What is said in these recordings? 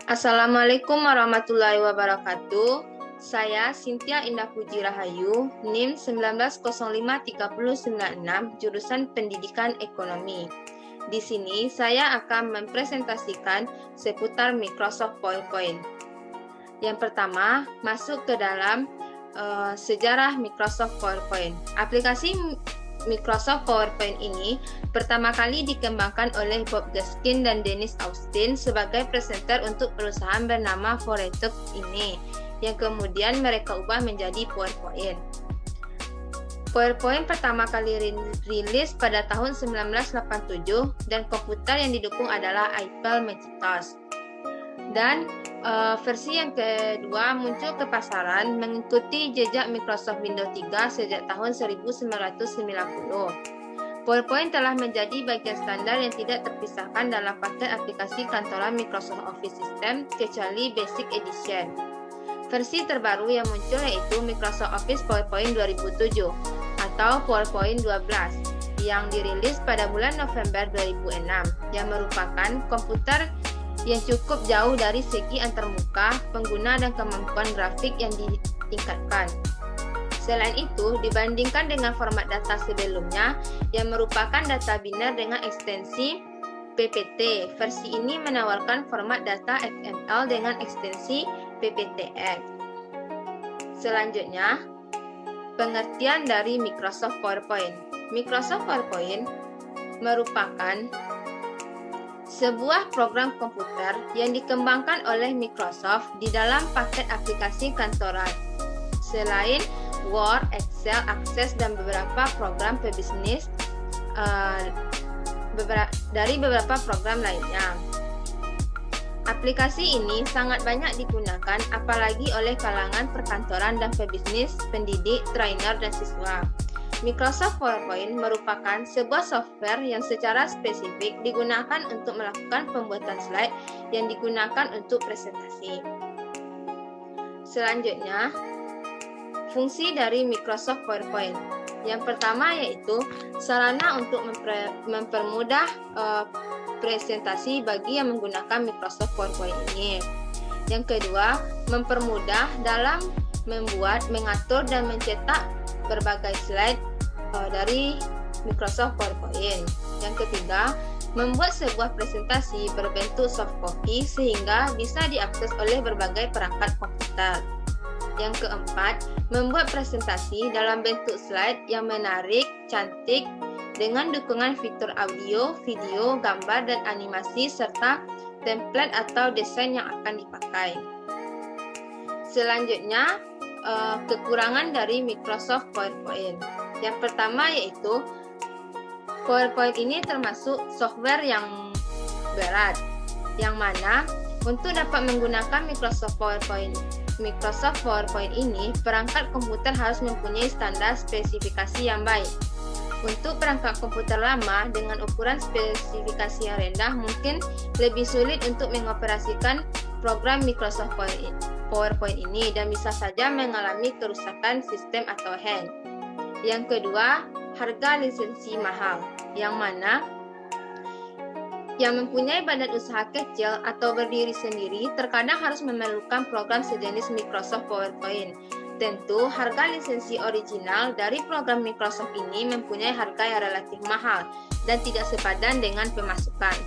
Assalamualaikum warahmatullahi wabarakatuh. Saya Cynthia Indah Puji Rahayu, NIM 19053096, jurusan Pendidikan Ekonomi. Di sini saya akan mempresentasikan seputar Microsoft PowerPoint. Yang pertama, masuk ke dalam sejarah Microsoft PowerPoint. Aplikasi Microsoft PowerPoint ini pertama kali dikembangkan oleh Bob Gaskin dan Dennis Austin sebagai presenter untuk perusahaan bernama Foretalk ini, yang kemudian mereka ubah menjadi PowerPoint. PowerPoint pertama kali rilis pada tahun 1987 dan komputer yang didukung adalah Apple Macintosh. Dan versi yang kedua muncul ke pasaran mengikuti jejak Microsoft Windows 3 sejak tahun 1990. PowerPoint telah menjadi bagian standar yang tidak terpisahkan dalam paket aplikasi kantoran Microsoft Office System kecuali Basic Edition. Versi terbaru yang muncul yaitu Microsoft Office PowerPoint 2007 atau PowerPoint 12 yang dirilis pada bulan November 2006 yang merupakan komputer yang cukup jauh dari segi antarmuka, pengguna dan kemampuan grafik yang ditingkatkan. Selain itu, dibandingkan dengan format data sebelumnya yang merupakan data biner dengan ekstensi PPT, versi ini menawarkan format data XML dengan ekstensi PPTX. Selanjutnya, pengertian dari Microsoft PowerPoint. Microsoft PowerPoint merupakan sebuah program komputer yang dikembangkan oleh Microsoft di dalam paket aplikasi kantoran. Selain Word, Excel, Access, dan beberapa program pebisnis dari beberapa program lainnya. Aplikasi ini sangat banyak digunakan apalagi oleh kalangan perkantoran dan pebisnis, pendidik, trainer, dan siswa. Microsoft PowerPoint merupakan sebuah software yang secara spesifik digunakan untuk melakukan pembuatan slide yang digunakan untuk presentasi. Selanjutnya, fungsi dari Microsoft PowerPoint. Yang pertama yaitu sarana untuk mempermudah presentasi bagi yang menggunakan Microsoft PowerPoint ini. Yang kedua, mempermudah dalam membuat, mengatur, dan mencetak berbagai slide dari Microsoft PowerPoint. Yang ketiga, membuat sebuah presentasi berbentuk soft copy sehingga bisa diakses oleh berbagai perangkat komputer. Yang keempat, membuat presentasi dalam bentuk slide yang menarik, cantik, dengan dukungan fitur audio, video, gambar, dan animasi serta template atau desain yang akan dipakai. Selanjutnya, kekurangan dari Microsoft PowerPoint. Yang pertama yaitu PowerPoint ini termasuk software yang berat, yang mana untuk dapat menggunakan Microsoft PowerPoint ini, perangkat komputer harus mempunyai standar spesifikasi yang baik. Untuk perangkat komputer lama dengan ukuran spesifikasi yang rendah mungkin lebih sulit untuk mengoperasikan program Microsoft PowerPoint ini dan bisa saja mengalami kerusakan sistem atau hang. Yang kedua, harga lisensi mahal, yang mana yang mempunyai badan usaha kecil atau berdiri sendiri terkadang harus memerlukan program sejenis Microsoft PowerPoint. Tentu, harga lisensi original dari program Microsoft ini mempunyai harga yang relatif mahal dan tidak sepadan dengan pemasukan.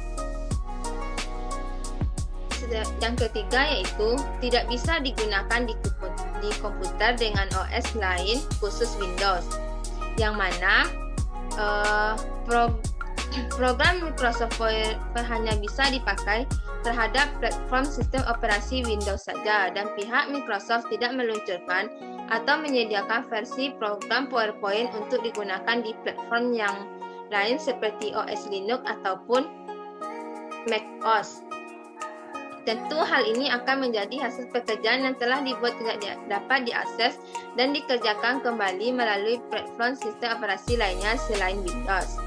Yang ketiga yaitu tidak bisa digunakan di komputer dengan OS lain khusus Windows, yang mana program Microsoft PowerPoint hanya bisa dipakai terhadap platform sistem operasi Windows saja dan pihak Microsoft tidak meluncurkan atau menyediakan versi program PowerPoint untuk digunakan di platform yang lain seperti OS Linux ataupun macOS. Tentu hal ini akan menjadi hasil pekerjaan yang telah dibuat tidak dapat diakses dan dikerjakan kembali melalui platform sistem operasi lainnya selain Windows.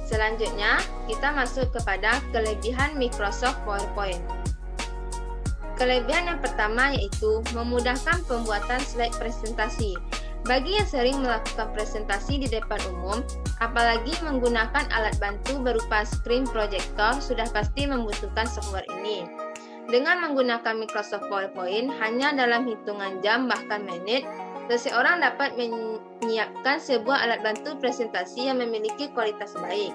Selanjutnya, kita masuk kepada kelebihan Microsoft PowerPoint. Kelebihan yang pertama yaitu memudahkan pembuatan slide presentasi. Bagi yang sering melakukan presentasi di depan umum, apalagi menggunakan alat bantu berupa screen projector, sudah pasti membutuhkan software ini. Dengan menggunakan Microsoft PowerPoint, hanya dalam hitungan jam bahkan menit, seseorang dapat menyiapkan sebuah alat bantu presentasi yang memiliki kualitas baik.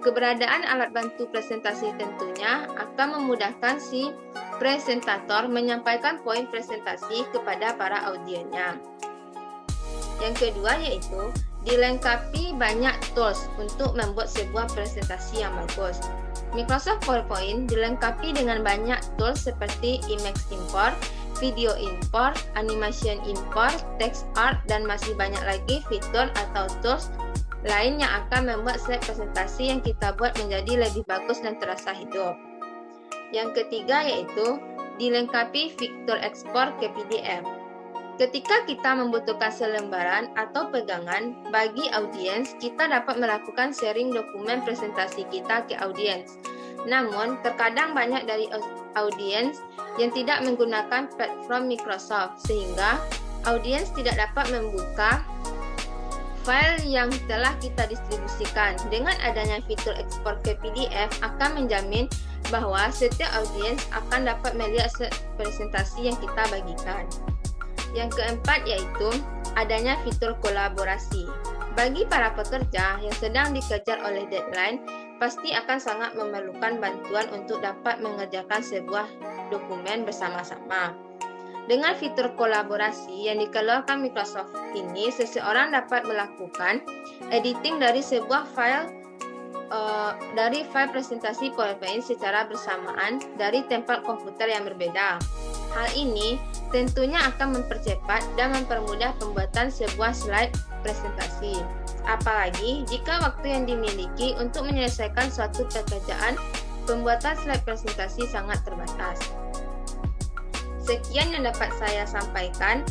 Keberadaan alat bantu presentasi tentunya akan memudahkan si presentator menyampaikan poin presentasi kepada para audiennya. Yang kedua yaitu dilengkapi banyak tools untuk membuat sebuah presentasi yang bagus. Microsoft PowerPoint dilengkapi dengan banyak tools seperti image import, video import, animation import, text art, dan masih banyak lagi fitur atau tools lain yang akan membuat slide presentasi yang kita buat menjadi lebih bagus dan terasa hidup. Yang ketiga yaitu dilengkapi fitur ekspor ke PDF. Ketika kita membutuhkan selembaran atau pegangan bagi audiens, kita dapat melakukan sharing dokumen presentasi kita ke audiens. Namun, terkadang banyak dari audiens yang tidak menggunakan platform Microsoft, sehingga audiens tidak dapat membuka file yang telah kita distribusikan. Dengan adanya fitur ekspor ke PDF akan menjamin bahwa setiap audiens akan dapat melihat presentasi yang kita bagikan. Yang keempat yaitu adanya fitur kolaborasi. Bagi para pekerja yang sedang dikejar oleh deadline, pasti akan sangat memerlukan bantuan untuk dapat mengerjakan sebuah dokumen bersama-sama. Dengan fitur kolaborasi yang dikeluarkan Microsoft ini, seseorang dapat melakukan editing dari sebuah file presentasi PowerPoint secara bersamaan dari tempat komputer yang berbeda. Hal ini tentunya akan mempercepat dan mempermudah pembuatan sebuah slide presentasi. Apalagi jika waktu yang dimiliki untuk menyelesaikan suatu pekerjaan pembuatan slide presentasi sangat terbatas. Sekian yang dapat saya sampaikan.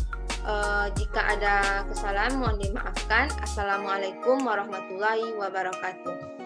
Jika ada kesalahan mohon dimaafkan. Assalamualaikum warahmatullahi wabarakatuh.